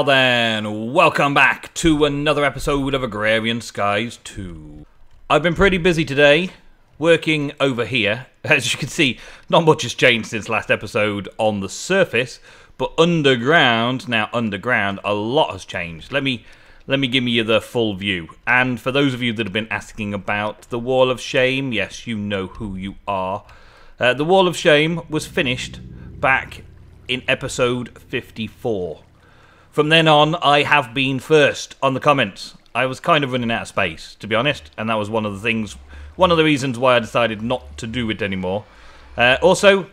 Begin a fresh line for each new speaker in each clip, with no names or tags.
Now then, welcome back to another episode of Agrarian Skies 2. I've been pretty busy today, working over here. As you can see, not much has changed since last episode on the surface, but underground, a lot has changed. Let me give you the full view. And for those of you that have been asking about the Wall of Shame, yes, you know who you are. The Wall of Shame was finished back in episode 54. From then on, I have been first on the comments. I was kind of running out of space, to be honest, and that was one of the reasons why I decided not to do it anymore. Also,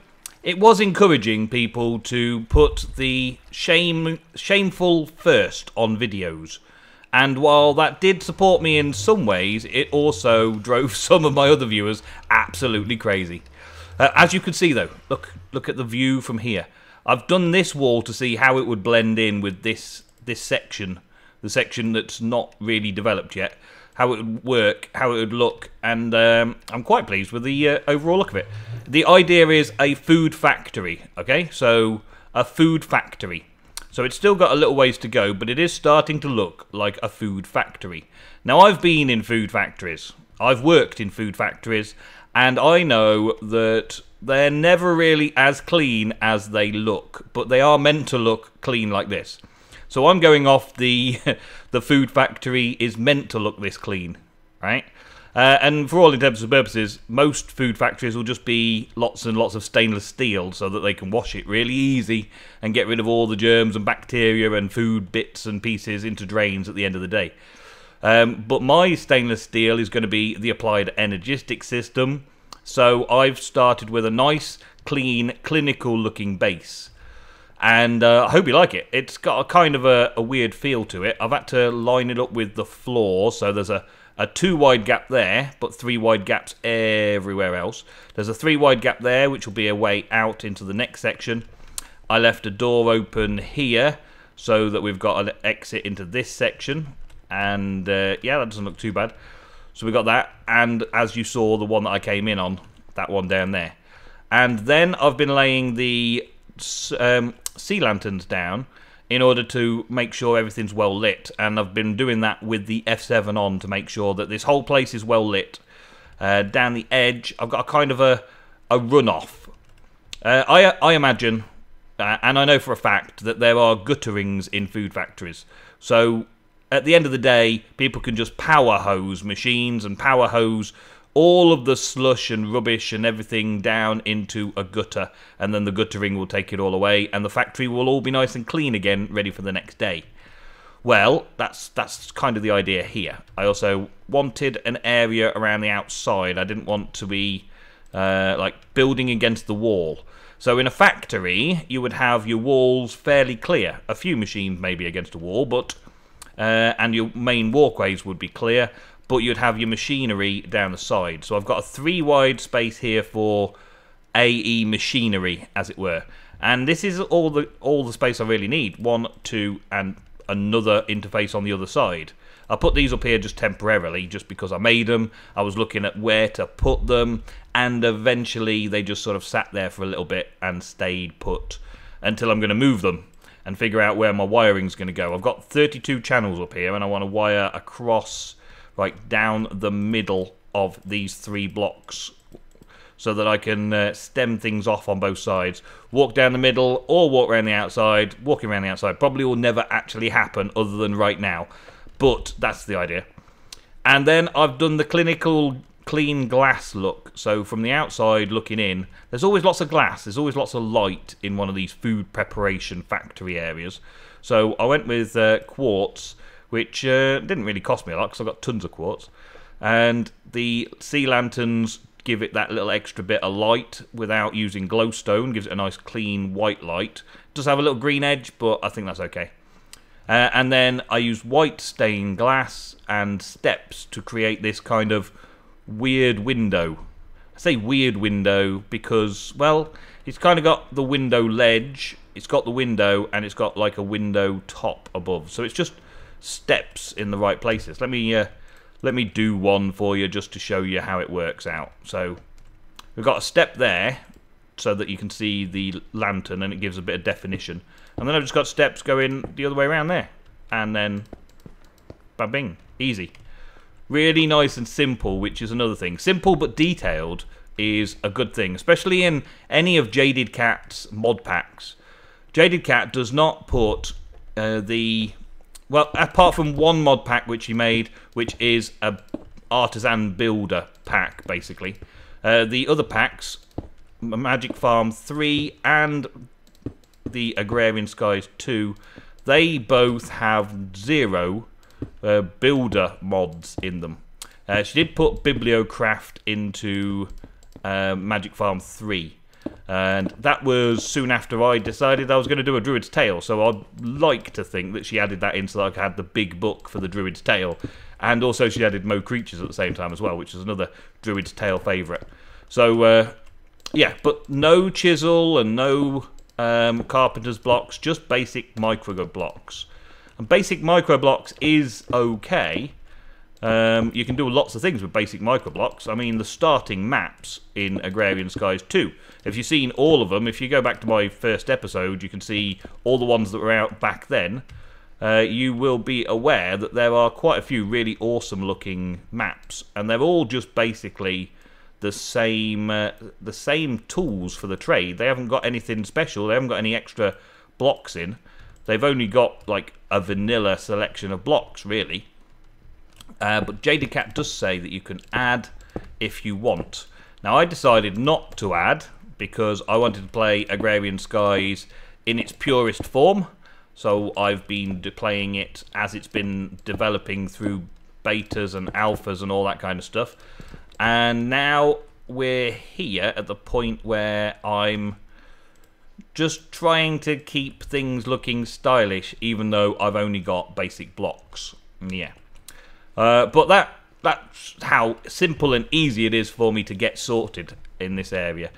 it was encouraging people to put the shameful first on videos. And while that did support me in some ways, it also drove some of my other viewers absolutely crazy. As you can see though, look at the view from here. I've done this wall to see how it would blend in with this section, the section that's not really developed yet, how it would work, how it would look, and I'm quite pleased with the overall look of it. The idea is a food factory, okay? So, a food factory. So it's still got a little ways to go, but it is starting to look like a food factory. Now, I've been in food factories. I've worked in food factories, and I know that they're never really as clean as they look, but they are meant to look clean like this. So I'm going off the food factory is meant to look this clean, right? And for all intents and purposes, most food factories will just be lots and lots of stainless steel so that they can wash it really easy and get rid of all the germs and bacteria and food bits and pieces into drains at the end of the day. But my stainless steel is going to be the applied energistic system. So I've started with a nice, clean, clinical-looking base. And I hope you like it. It's got a kind of a weird feel to it. I've had to line it up with the floor, so there's a 2 wide gap there, but 3 wide gaps everywhere else. There's a 3 wide gap there, which will be a way out into the next section. I left a door open here, so that we've got an exit into this section. And yeah, that doesn't look too bad. So we got that, and as you saw, the one that I came in on, that one down there. And then I've been laying the sea lanterns down in order to make sure everything's well lit, and I've been doing that with the F7 on to make sure that this whole place is well lit. Down the edge, I've got a kind of a runoff. I imagine, and I know for a fact, that there are gutterings in food factories. So at the end of the day, people can just power hose machines and power hose all of the slush and rubbish and everything down into a gutter, and then the guttering will take it all away, and the factory will all be nice and clean again, ready for the next day. Well, that's kind of the idea here. I also wanted an area around the outside. I didn't want to be like building against the wall. So in a factory, you would have your walls fairly clear. A few machines maybe against a wall, but and your main walkways would be clear, but you'd have your machinery down the side. So I've got a 3 wide space here for AE machinery, as it were. And this is all the space I really need. 1, 2, and another interface on the other side. I put these up here just temporarily, just because I made them. I was looking at where to put them, and eventually they just sort of sat there for a little bit and stayed put until I'm going to move them and figure out where my wiring's going to go. I've got 32 channels up here, and I want to wire across, right down the middle of these 3 blocks, so that I can stem things off on both sides. Walk down the middle, or walk around the outside. Walking around the outside probably will never actually happen, other than right now, but that's the idea. And then I've done the clinical clean glass look. So from the outside looking in, there's always lots of glass, there's always lots of light in one of these food preparation factory areas. So I went with quartz, which didn't really cost me a lot because I got tons of quartz. And the sea lanterns give it that little extra bit of light without using glowstone, gives it a nice clean white light. Does have a little green edge, but I think that's okay. And then I used white stained glass and steps to create this kind of weird window. I say weird window because, well, it's kind of got the window ledge, it's got the window, and it's got like a window top above. So it's just steps in the right places. Let me do one for you just to show you how it works out. So we've got a step there so that you can see the lantern and it gives a bit of definition. And then I've just got steps going the other way around there. And then, bang, easy. Really nice and simple, which is another thing. Simple but detailed is a good thing, especially in any of Jaded Cat's mod packs. Jaded Cat does not put well, apart from one mod pack which he made, which is a artisan builder pack, basically. The other packs, Magic Farm 3 and the Agrarian Skies 2, they both have 0 builder mods in them. She did put Bibliocraft into Magic Farm 3. And that was soon after I decided I was going to do a Druid's Tale, so I'd like to think that she added that in so that I could have the big book for the Druid's Tale. And also she added Mo Creatures at the same time as well, which is another Druid's Tale favourite. So, yeah, but no chisel and no carpenter's blocks, just basic micro blocks. And basic micro blocks is okay. You can do lots of things with basic micro blocks. I mean, the starting maps in Agrarian Skies 2. If you've seen all of them, if you go back to my first episode, you can see all the ones that were out back then. You will be aware that there are quite a few really awesome looking maps, and they're all just basically the same tools for the trade. They haven't got anything special. They haven't got any extra blocks in. They've only got like a vanilla selection of blocks, really. But Jaded Cat does say that you can add if you want. Now, I decided not to add because I wanted to play Agrarian Skies in its purest form. So I've been playing it as it's been developing through betas and alphas and all that kind of stuff. And now we're here at the point where I'm just trying to keep things looking stylish, even though I've only got basic blocks. Yeah. But that's how simple and easy it is for me to get sorted in this area.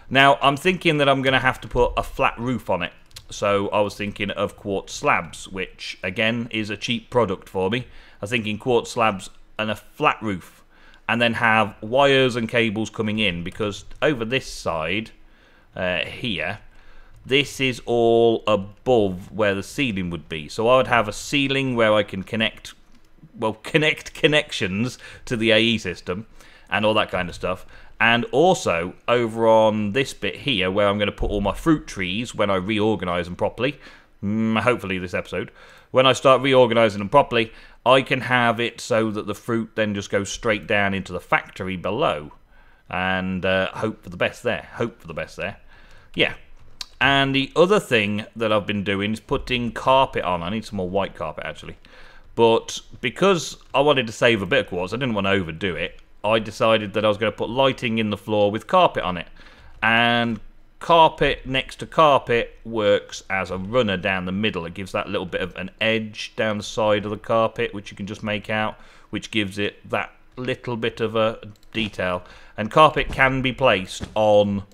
Now, I'm thinking that I'm going to have to put a flat roof on it. So I was thinking of quartz slabs, which, again, is a cheap product for me. I was thinking quartz slabs and a flat roof. And then have wires and cables coming in. Because over this side, here, this is all above where the ceiling would be. So I would have a ceiling where I can connect connections to the AE system and all that kind of stuff. And also over on this bit here where I'm going to put all my fruit trees when I reorganize them properly, hopefully this episode, when I start reorganizing them properly, I can have it so that the fruit then just goes straight down into the factory below. And hope for the best there. Yeah. And the other thing that I've been doing is putting carpet on. I need some more white carpet, actually. But because I wanted to save a bit of quartz, I didn't want to overdo it, I decided that I was going to put lighting in the floor with carpet on it. And carpet next to carpet works as a runner down the middle. It gives that little bit of an edge down the side of the carpet, which you can just make out, which gives it that little bit of a detail. And carpet can be placed on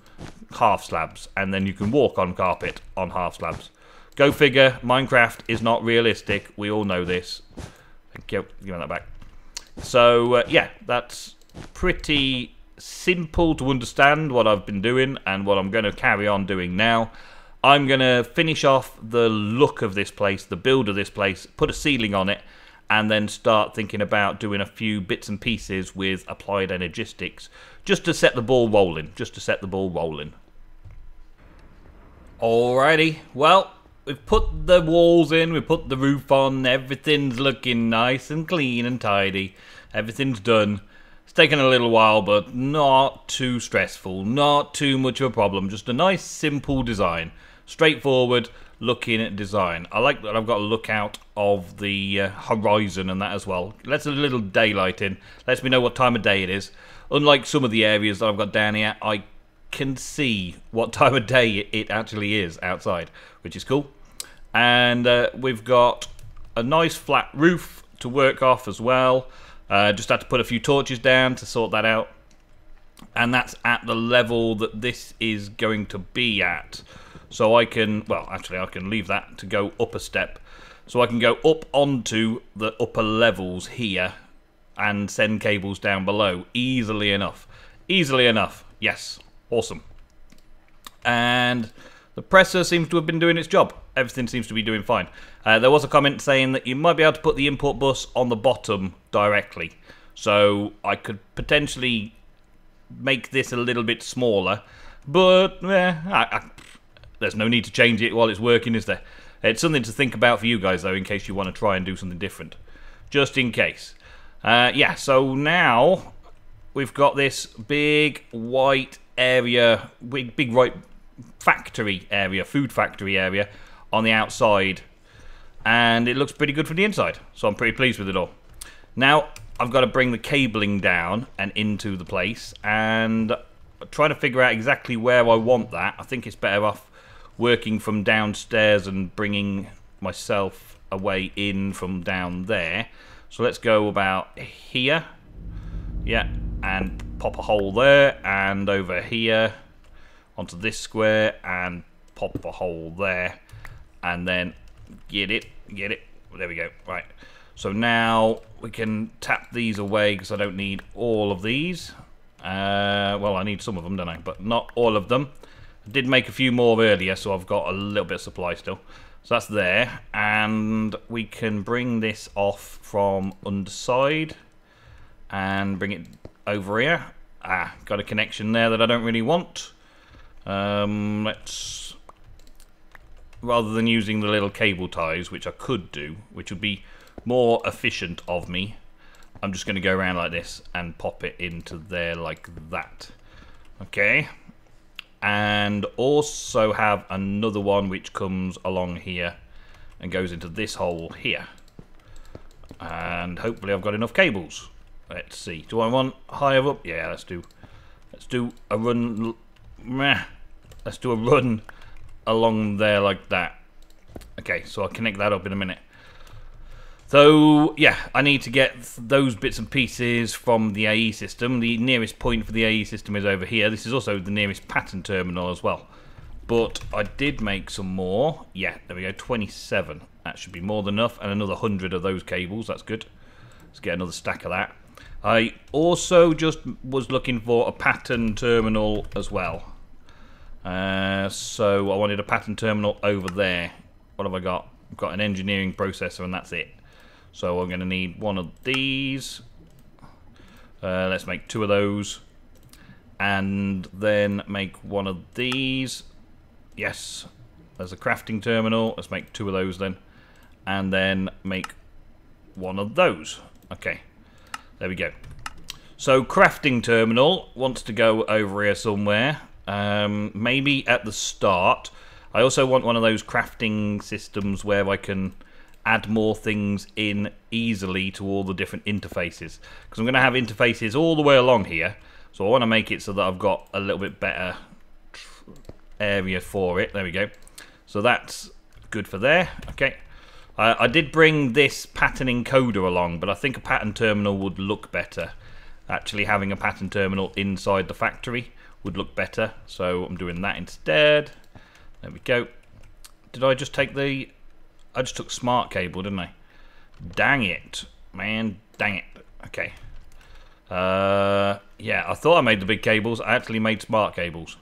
half slabs, and then you can walk on carpet on half slabs. Go figure, Minecraft is not realistic. We all know this. Give me that back. So, yeah, that's pretty simple to understand what I've been doing and what I'm going to carry on doing now. I'm going to finish off the look of this place, the build of this place, put a ceiling on it, and then start thinking about doing a few bits and pieces with applied energistics, just to set the ball rolling, Alrighty, well, we've put the walls in, we've put the roof on, everything's looking nice and clean and tidy. Everything's done. It's taken a little while, but not too stressful, not too much of a problem. Just a nice, simple design. Straightforward looking at design. I like that I've got a look out of the horizon and that as well. Lets a little daylight in. Lets me know what time of day it is. Unlike some of the areas that I've got down here, I can see what time of day it actually is outside, which is cool. And we've got a nice flat roof to work off as well. Just had to put a few torches down to sort that out. And that's at the level that this is going to be at. So I can, well, actually I can leave that to go up a step. So I can go up onto the upper levels here and send cables down below easily enough. Easily enough, yes. Awesome. And the presser seems to have been doing its job. everything seems to be doing fine. There was a comment saying that you might be able to put the import bus on the bottom directly. So I could potentially make this a little bit smaller. But there's no need to change it while it's working, is there? It's something to think about for you guys, though, in case you want to try and do something different. Just in case. Yeah, so now we've got this big white area, big white factory area, food factory area on the outside. And it looks pretty good from the inside, so I'm pretty pleased with it all. Now, I've got to bring the cabling down and into the place, and trying to figure out exactly where I want that. I think it's better off working from downstairs and bringing myself away in from down there. So let's go about here. Yeah, and pop a hole there, and over here onto this square, and pop a hole there, and then get it. There we go. Right. So now we can tap these away because I don't need all of these. Well, I need some of them, don't I? But not all of them. I did make a few more earlier, so I've got a little bit of supply still. So that's there. And we can bring this off from underside and bring it over here. Got a connection there that I don't really want. Let's... Rather than using the little cable ties, which I could do, which would be more efficient of me, I'm just going to go around like this and pop it into there like that. Okay. And also have another one which comes along here and goes into this hole here. And hopefully I've got enough cables. Let's see. Do I want higher up? Yeah, let's do a run. Let's do a run along there like that. Okay, so I'll connect that up in a minute. So, yeah, I need to get those bits and pieces from the AE system. The nearest point for the AE system is over here. This is also the nearest pattern terminal as well. But I did make some more. Yeah, there we go, 27. That should be more than enough. And another 100 of those cables. That's good. Let's get another stack of that. I also just was looking for a pattern terminal as well. So I wanted a pattern terminal over there. What have I got? I've got an engineering processor and that's it. So I'm going to need one of these. Let's make 2 of those. And then make one of these. Yes. There's a crafting terminal. Let's make 2 of those then. And then make one of those. Okay. There we go. So crafting terminal wants to go over here somewhere. Maybe at the start. I also want one of those crafting systems where I can add more things in easily to all the different interfaces, because I'm going to have interfaces all the way along here, so I want to make it so that I've got a little bit better area for it. There we go. So that's good for there. Okay. I did bring this pattern encoder along, but I think a pattern terminal would look better. Actually having a pattern terminal inside the factory would look better, so I'm doing that instead. There we go. Did I just take the... I just took smart cable, didn't I? Dang it. Man, dang it. Okay. Yeah, I thought I made the big cables. I actually made smart cables.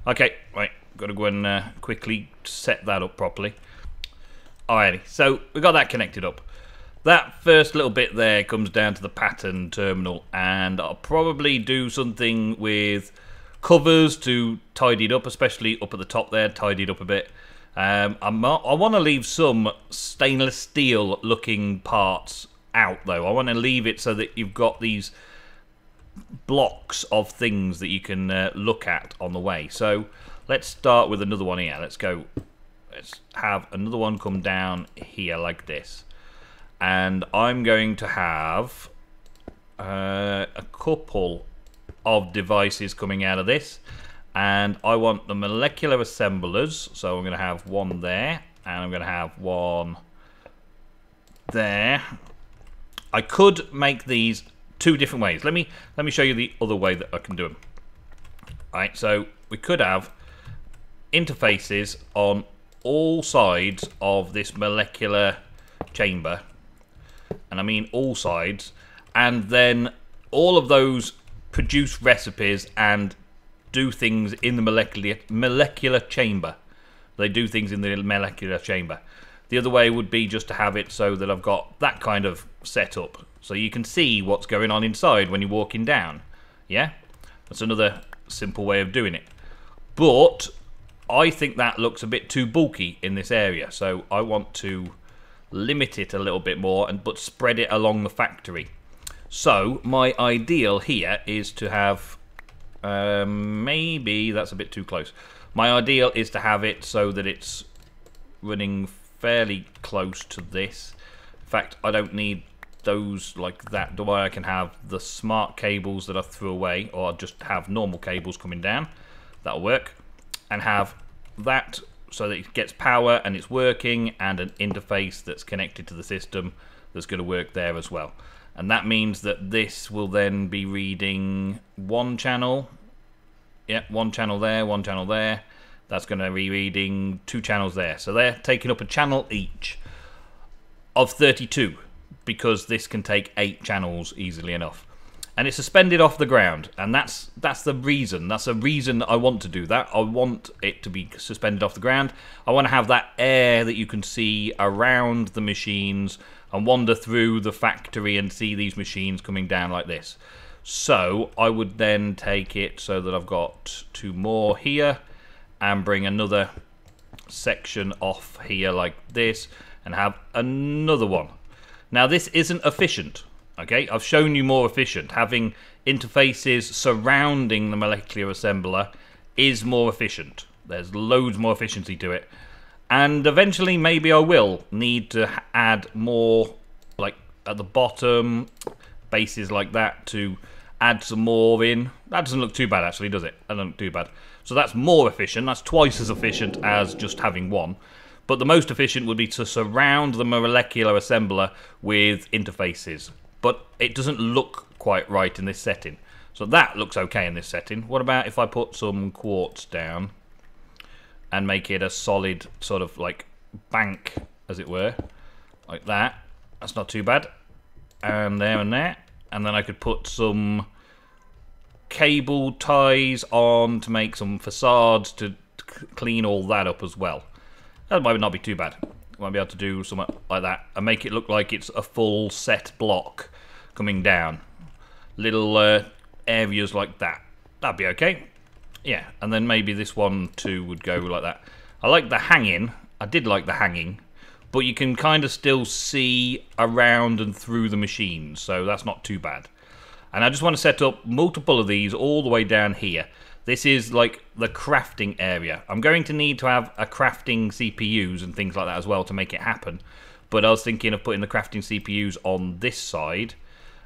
Okay, right. Got to go and quickly set that up properly. Alrighty, so we got that connected up. That first little bit there comes down to the pattern terminal, and I'll probably do something with covers to tidy it up, especially up at the top there, tidy it up a bit. I want to leave some stainless steel looking parts out though. I want to leave it so that you've got these blocks of things that you can look at on the way. So let's start with another one here. Let's have another one come down here like this. And I'm going to have a couple of devices coming out of this. And I want the molecular assemblers, so I'm going to have one there, and I'm going to have one there. I could make these 2 different ways. Let me show you the other way that I can do them. Alright, so we could have interfaces on all sides of this molecular chamber, and I mean all sides, and then all of those produce recipes and do things in the molecular chamber. They do things in the molecular chamber. The other way would be just to have it so that I've got that kind of setup, so you can see what's going on inside when you're walking down. Yeah? That's another simple way of doing it. But I think that looks a bit too bulky in this area, so I want to limit it a little bit more, but spread it along the factory. So my ideal here is to have, maybe that's a bit too close. My ideal is to have it so that it's running fairly close to this. In fact, I don't need those like that. The way I can have the smart cables that I threw away, or just have normal cables coming down. That'll work. And have that so that it gets power and it's working, and an interface that's connected to the system that's going to work there as well. And that means that this will then be reading one channel. Yep, one channel there, one channel there. That's going to be reading 2 channels there. So they're taking up a channel each of 32, because this can take 8 channels easily enough. And it's suspended off the ground, and that's the reason. That's the reason I want to do that. I want it to be suspended off the ground. I want to have that air that you can see around the machines and wander through the factory and see these machines coming down like this. So I would then take it so that I've got 2 more here, and bring another section off here like this, and have another one. Now this isn't efficient, okay? I've shown you more efficient. Having interfaces surrounding the molecular assembler is more efficient. There's loads more efficiency to it. And eventually maybe I will need to add more, like at the bottom, bases like that, to add some more in. That doesn't look too bad actually, does it? That doesn't look too bad. So that's more efficient. That's twice as efficient as just having one. But the most efficient would be to surround the molecular assembler with interfaces. But it doesn't look quite right in this setting. So that looks okay in this setting. What about if I put some quartz down and make it a solid sort of like bank, as it were, like that? That's not too bad. And there and there. And then I could put some cable ties on to make some facades to clean all that up as well. That might not be too bad. Might be able to do something like that and make it look like it's a full set block coming down. Little areas like that. That'd be okay. Yeah, and then maybe this one too would go like that. I like the hanging. I did like the hanging. But you can kind of still see around and through the machines, so that's not too bad. And I just want to set up multiple of these all the way down here. This is like the crafting area. I'm going to need to have a crafting CPUs and things like that as well to make it happen. But I was thinking of putting the crafting CPUs on this side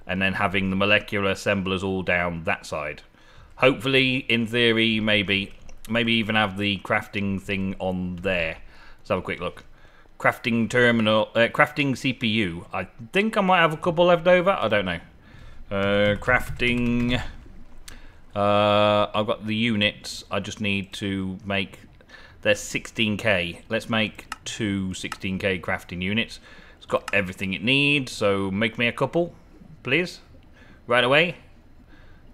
and then having the molecular assemblers all down that side. Hopefully, in theory, maybe even have the crafting thing on there. Let's have a quick look. Crafting terminal, crafting CPU. I think I might have a couple left over. I don't know. Crafting. I've got the units. I just need to make. There's 16k. Let's make 2 16k crafting units. It's got everything it needs. So make me a couple, please. Right away.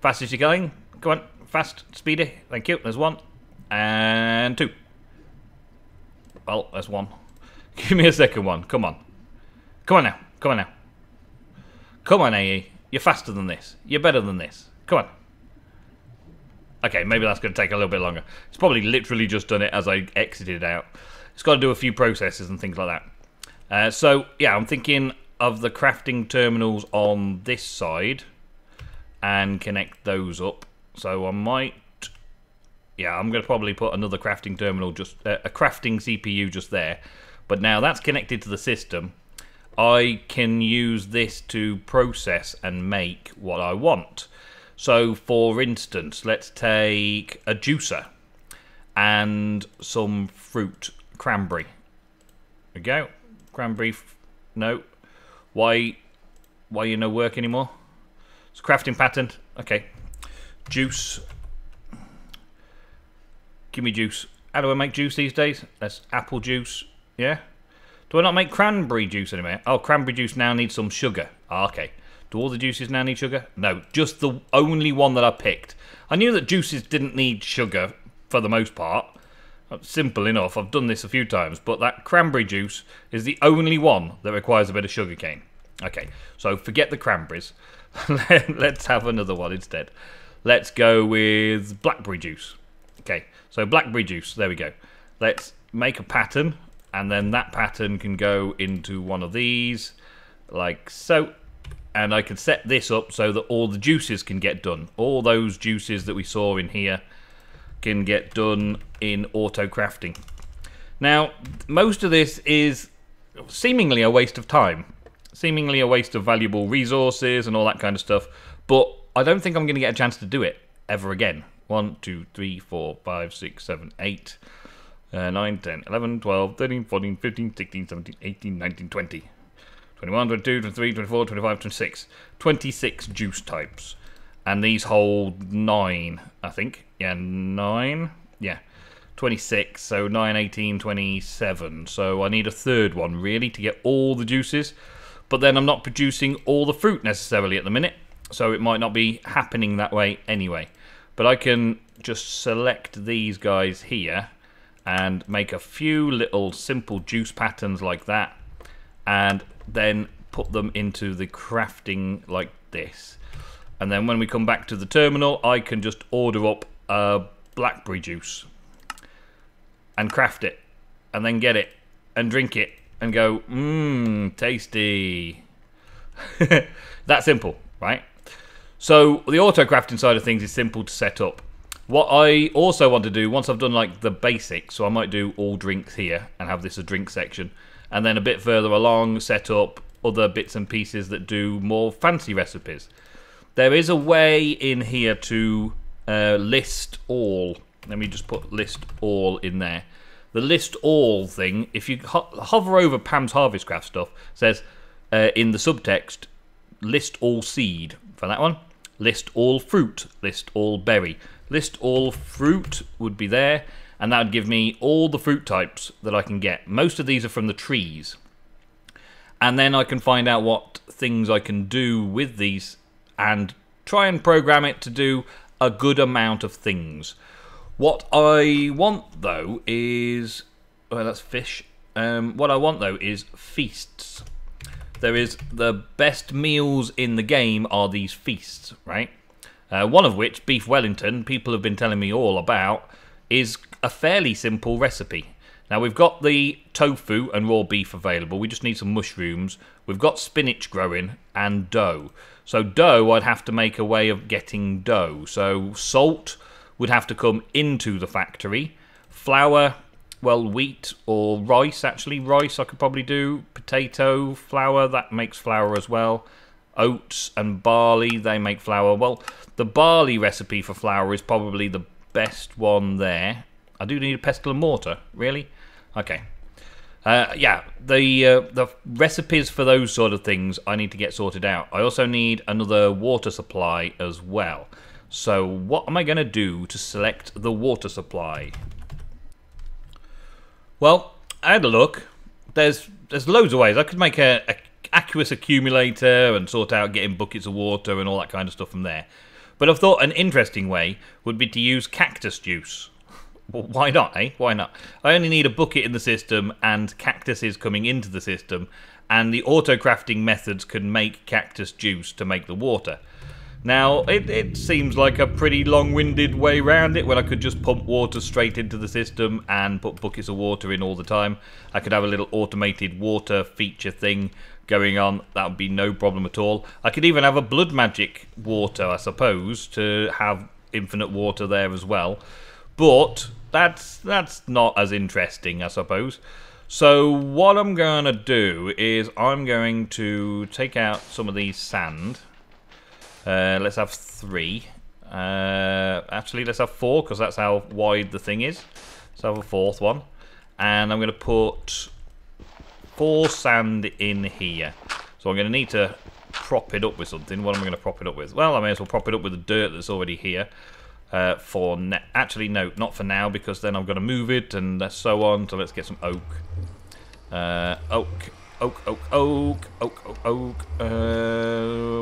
Fast as you're going. Come on, fast, speedy. Thank you. There's 1 and 2. Well, there's 1. Give me a second one. Come on. Come on now. Come on now. Come on, AE. You're faster than this. You're better than this. Come on. Okay, maybe that's going to take a little bit longer. It's probably literally just done it as I exited out. It's got to do a few processes and things like that. So, yeah, I'm thinking of the crafting terminals on this side and connect those up. So I might... Yeah, I'm going to probably put another crafting terminal, just a crafting CPU just there. But now that's connected to the system, I can use this to process and make what I want. So, for instance, let's take a juicer and some fruit, cranberry. There we go. Cranberry, no. Why you no work anymore? It's a crafting pattern. Okay. Juice. Give me juice. How do I make juice these days? That's apple juice. Yeah? Do I not make cranberry juice anymore? Oh, cranberry juice now needs some sugar. Ah, okay. Do all the juices now need sugar? No, just the only one that I picked. I knew that juices didn't need sugar for the most part. Simple enough. I've done this a few times, but that cranberry juice is the only one that requires a bit of sugarcane. Okay, so forget the cranberries. Let's have another one instead. Let's go with blackberry juice. Okay, so blackberry juice, there we go. Let's make a pattern, and then that pattern can go into one of these, like so. And I can set this up so that all the juices can get done. All those juices that we saw in here can get done in auto crafting. Now, most of this is seemingly a waste of time, seemingly a waste of valuable resources and all that kind of stuff, but I don't think I'm going to get a chance to do it ever again. 1, 2, 3, 4, 5, 6, 7, 8, 9, 10, 11, 12, 13, 14, 15, 16, 17, 18, 19, 20, 21, 22, 23, 24, 25, 26. 26 juice types. And these hold 9, I think. Yeah, 9. Yeah, 26. So 9, 18, 27. So I need a third one, really, to get all the juices. But then I'm not producing all the fruit necessarily at the minute. So it might not be happening that way anyway. But I can just select these guys here and make a few little simple juice patterns like that. And then put them into the crafting like this. And then when we come back to the terminal, I can just order up a blackberry juice and craft it, and then get it and drink it and go, tasty. That simple, right? So the auto crafting side of things is simple to set up. What I also want to do, once I've done like the basics, so I might do all drinks here and have this a drink section, and then a bit further along set up other bits and pieces that do more fancy recipes. There is a way in here to list all. Let me just put list all in there. The list all thing, if you hover over Pam's Harvest Craft stuff, says in the subtext, list all seed for that one. List all fruit, list all berry. List all fruit would be there, and that would give me all the fruit types that I can get. Most of these are from the trees. And then I can find out what things I can do with these and try and program it to do a good amount of things. What I want, though, is... well, that's fish. What I want, though, is feasts. There is the best meals in the game are these feasts, right? One of which, Beef Wellington, people have been telling me all about, is a fairly simple recipe. Now, we've got the tofu and raw beef available. We just need some mushrooms. We've got spinach growing and dough. So dough, I'd have to make a way of getting dough. So salt would have to come into the factory. Flour, well, wheat or rice, actually. Rice I could probably do. Potato, flour, that makes flour as well. Oats and barley, they make flour. Well, the barley recipe for flour is probably the best one there. I do need a pestle and mortar, really? Okay. Yeah, the recipes for those sort of things I need to get sorted out. I also need another water supply as well. So what am I going to do to select the water supply? Well, I had a look. There's loads of ways. I could make a aqueous accumulator and sort out getting buckets of water and all that kind of stuff from there. But I've thought an interesting way would be to use cactus juice. Well, why not, eh? Why not? I only need a bucket in the system and cactuses coming into the system, and the auto-crafting methods can make cactus juice to make the water. Now, it seems like a pretty long-winded way around it when I could just pump water straight into the system and put buckets of water in all the time. I could have a little automated water feature thing going on. That would be no problem at all. I could even have a blood magic water, I suppose, to have infinite water there as well. But that's not as interesting, I suppose. So what I'm going to do is I'm going to take out some of these sand. Let's have 3. Actually, let's have 4, because that's how wide the thing is. Let's have a 4th one. And I'm going to put 4 sand in here. So I'm going to need to prop it up with something. What am I going to prop it up with? Well, I may as well prop it up with the dirt that's already here. Actually, no, not for now, because then I'm going to move it and so on. So let's get some oak. Oak.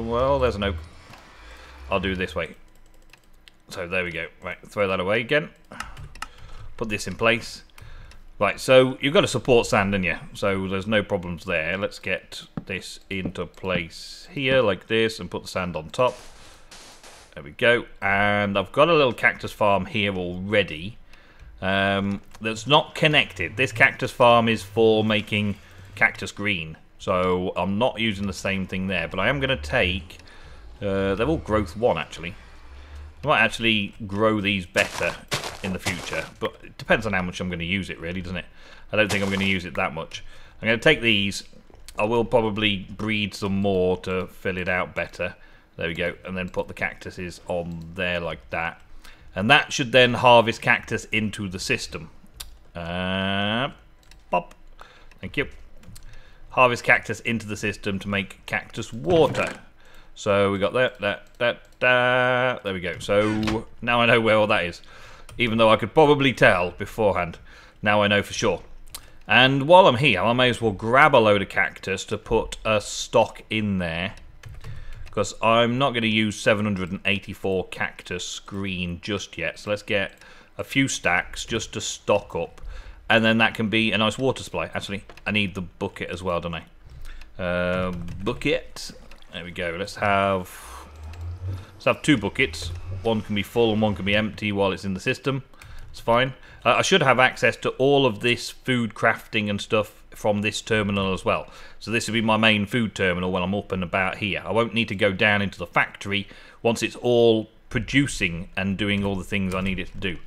Well, there's an oak. I'll do it this way. So there we go. Right, throw that away again. Put this in place. Right, so you've got to support sand, haven't you? So there's no problems there. Let's get this into place here like this and put the sand on top. There we go. And I've got a little cactus farm here already that's not connected. This cactus farm is for making cactus green. So I'm not using the same thing there, but I am going to take... they're all growth 1, actually. I might actually grow these better in the future, but it depends on how much I'm going to use it, really, doesn't it? I don't think I'm going to use it that much. I'm going to take these. I will probably breed some more to fill it out better. There we go. And then put the cactuses on there like that. And that should then harvest cactus into the system. Pop. Thank you. Harvest cactus into the system to make cactus water. So we got that. There we go. So now I know where all that is. Even though I could probably tell beforehand. Now I know for sure. And while I'm here, I may as well grab a load of cactus to put a stock in there. Because I'm not going to use 784 cactus green just yet. So let's get a few stacks just to stock up. And then that can be a nice water supply. Actually, I need the bucket as well, don't I? Bucket. There we go. Let's have 2 buckets. One can be full and one can be empty while it's in the system. It's fine. I should have access to all of this food crafting and stuff from this terminal as well. So this will be my main food terminal when I'm up and about here. I won't need to go down into the factory once it's all producing and doing all the things I need it to do.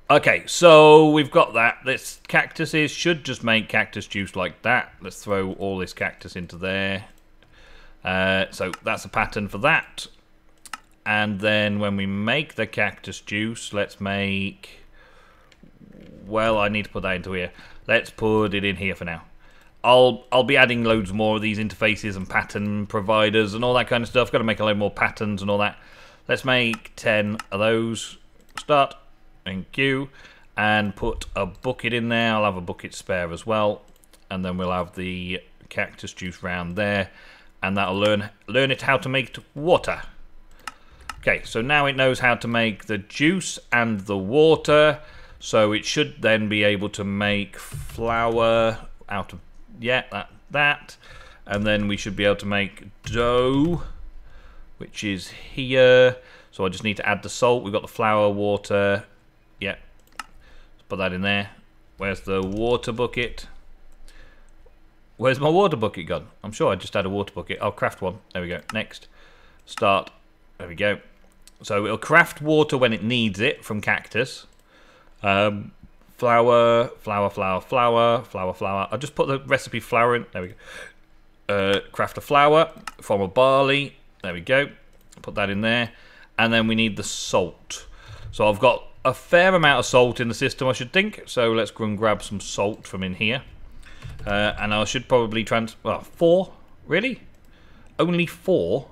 Okay, so we've got that. This cactuses should just make cactus juice like that. Let's throw all this cactus into there. So that's a pattern for that. And then when we make the cactus juice, let's make... Well, I need to put that into here. Let's put it in here for now. I'll be adding loads more of these interfaces and pattern providers and all that kind of stuff. Got to make a load more patterns and all that. Let's make 10 of those. Start. Thank you. And put a bucket in there. I'll have a bucket spare as well. And then we'll have the cactus juice round there. And that'll learn it how to make water. Okay, so now it knows how to make the juice and the water. So it should then be able to make flour out of, yeah, that. And then we should be able to make dough, which is here. So I just need to add the salt. We've got the flour, water. Yeah, let's put that in there. Where's the water bucket? Where's my water bucket gone? I'm sure I just had a water bucket. I'll craft one. There we go. Next. Start. There we go. So it'll craft water when it needs it from cactus. Flour. I'll just put the recipe flour in. There we go. Craft a flour from a barley. There we go. Put that in there. And then we need the salt. So I've got a fair amount of salt in the system, I should think. So let's go and grab some salt from in here. And I should probably 4? Really? Only 4?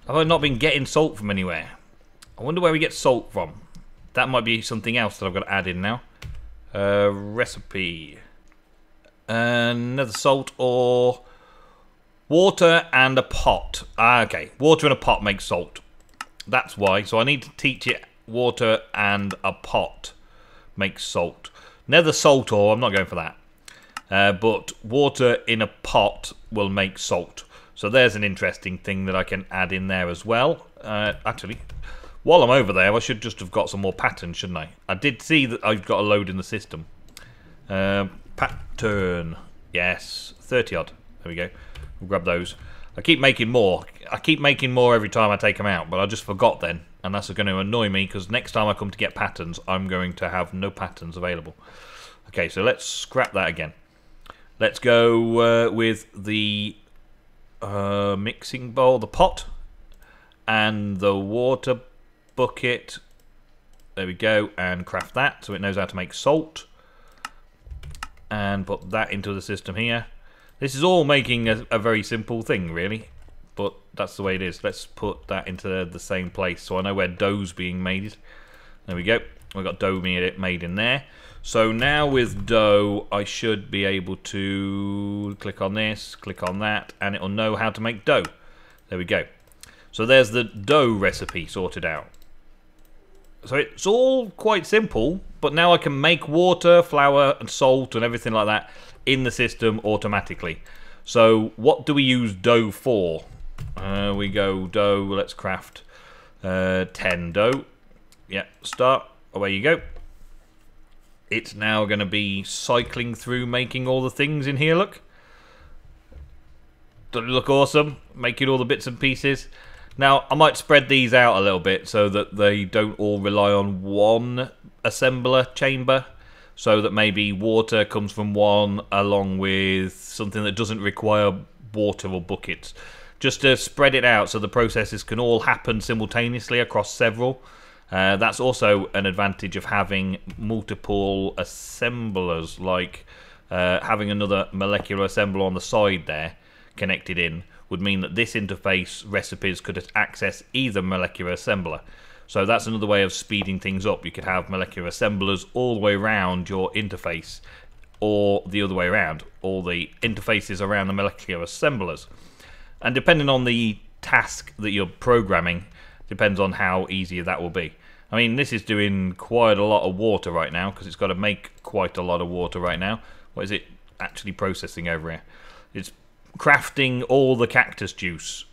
Have I not been getting salt from anywhere? I wonder where we get salt from. That might be something else that I've got to add in now. Recipe. Another salt or water and a pot. Okay. Water and a pot makes salt. That's why. So I need to teach it water and a pot makes salt. Nether salt ore, I'm not going for that. But water in a pot will make salt. So there's an interesting thing that I can add in there as well. Actually, while I'm over there, I should just have got some more patterns, shouldn't I? I did see that I've got a load in the system. Pattern. Yes, 30 odd. There we go. We'll grab those. I keep making more. I keep making more every time I take them out, but I just forgot then. And that's going to annoy me, because next time I come to get patterns, I'm going to have no patterns available. Okay, so let's scrap that again. Let's go with the mixing bowl, the pot, and the water bucket. There we go, and craft that so it knows how to make salt. And put that into the system here. This is all making a very simple thing, really. But that's the way it is. Let's put that into the same place so I know where dough's being made. There we go. We've got dough made in there. So now with dough, I should be able to click on this, click on that, and it'll know how to make dough. There we go. So there's the dough recipe sorted out. So it's all quite simple, but now I can make water, flour and salt and everything like that in the system automatically. So what do we use dough for? We go dough, let's craft 10 dough. Yeah, start, away you go. It's now going to be cycling through making all the things in here, look. Doesn't it look awesome? Making all the bits and pieces. Now, I might spread these out a little bit so that they don't all rely on one assembler chamber. So that maybe water comes from one along with something that doesn't require water or buckets. Just to spread it out so the processes can all happen simultaneously across several. That's also an advantage of having multiple assemblers, like having another molecular assembler on the side there connected in would mean that this interface recipes could access either molecular assembler. So that's another way of speeding things up. You could have molecular assemblers all the way around your interface, or the other way around, all the interfaces around the molecular assemblers. And depending on the task that you're programming, depends on how easy that will be. I mean, this is doing quite a lot of water right now, because it's got to make quite a lot of water right now. What is it actually processing over here? It's crafting all the cactus juice,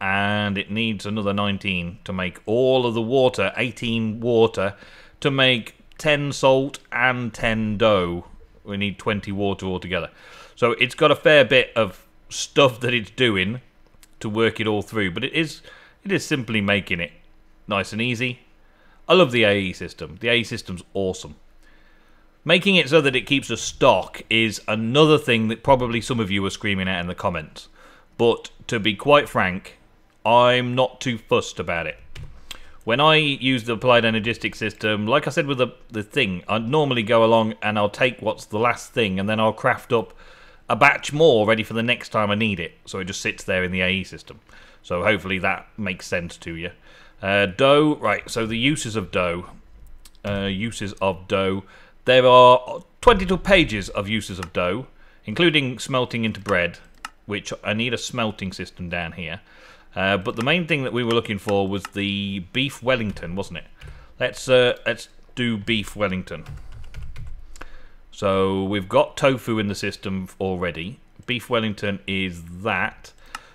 and it needs another 19 to make all of the water, 18 water, to make 10 salt and 10 dough. We need 20 water altogether. So it's got a fair bit of stuff that it's doing to work it all through, but it is simply making it nice and easy. I love the AE system. The AE system's awesome. Making it so that it keeps a stock is another thing that probably some of you are screaming at in the comments. But to be quite frank, I'm not too fussed about it. When I use the applied energistic system, like I said with the thing, I normally go along and I'll take what's the last thing and then I'll craft up a batch more ready for the next time I need it. So it just sits there in the AE system. So hopefully that makes sense to you. Dough, right, so the uses of dough. There are 22 pages of uses of dough, including smelting into bread, which I need a smelting system down here. But the main thing that we were looking for was the beef Wellington, wasn't it? Let's do beef Wellington. So we've got tofu in the system already. Beef Wellington is that.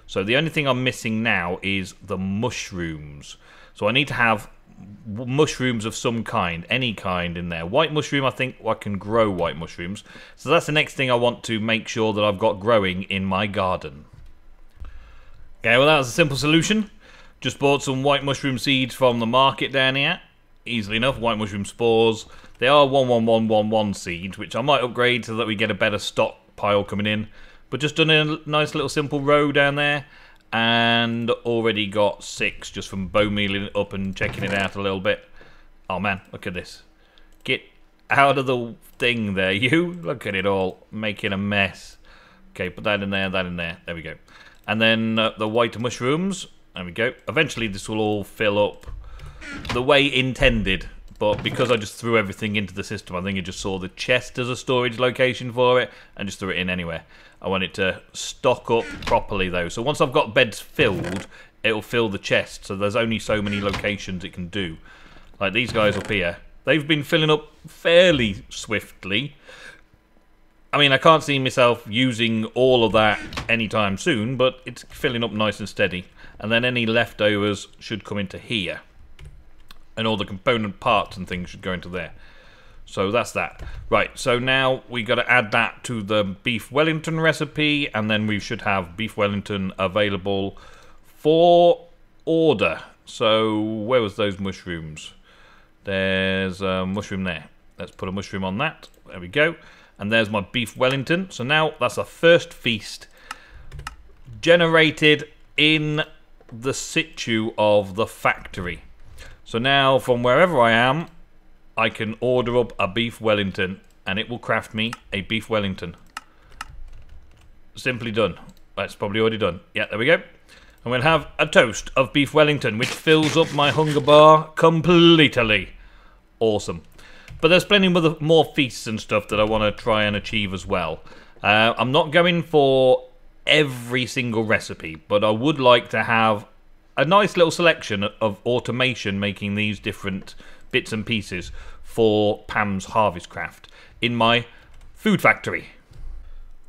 So the only thing I'm missing now is the mushrooms. So I need to have mushrooms of some kind, any kind in there. White mushroom, I think I can grow white mushrooms. So that's the next thing I want to make sure that I've got growing in my garden. Okay, well that was a simple solution. Just bought some white mushroom seeds from the market down here. Easily enough, white mushroom spores. They are 11111 seeds, which I might upgrade so that we get a better stockpile coming in. But just done a nice little simple row down there. And already got 6 just from bone mealing it up and checking it out a little bit. Oh man, look at this. Get out of the thing there, you. Look at it all, making a mess. Okay, put that in there, that in there. There we go. And then the white mushrooms. There we go. Eventually this will all fill up the way intended. But because I just threw everything into the system, I think it just saw the chest as a storage location for it and just threw it in anywhere. I want it to stock up properly though. So once I've got beds filled, it'll fill the chest. So there's only so many locations it can do. Like these guys up here, they've been filling up fairly swiftly. I mean, I can't see myself using all of that anytime soon, but it's filling up nice and steady. And then any leftovers should come into here. And all the component parts and things should go into there. So that's that. Right, so now we got to add that to the beef Wellington recipe, and then we should have beef Wellington available for order. So where was those mushrooms? There's a mushroom there. Let's put a mushroom on that. There we go. And there's my beef Wellington. So now that's our first feast generated in the situ of the factory. So now from wherever I am, I can order up a beef Wellington and it will craft me a beef Wellington. Simply done. That's probably already done. Yeah, there we go. I'm going to have a toast of beef Wellington, which fills up my hunger bar completely. Awesome. But there's plenty more feasts and stuff that I want to try and achieve as well. I'm not going for every single recipe, but I would like to have a nice little selection of automation making these different bits and pieces for Pam's Harvest Craft in my food factory.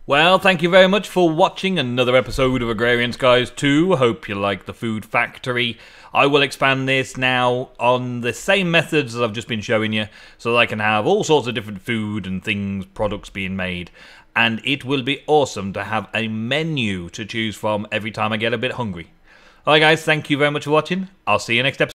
Well, thank you very much for watching another episode of Agrarian Skies 2. Hope you like the food factory. I will expand this now on the same methods as I've just been showing you, so that I can have all sorts of different food and things, products being made. And it will be awesome to have a menu to choose from every time I get a bit hungry. Alright guys, thank you very much for watching. I'll see you next episode.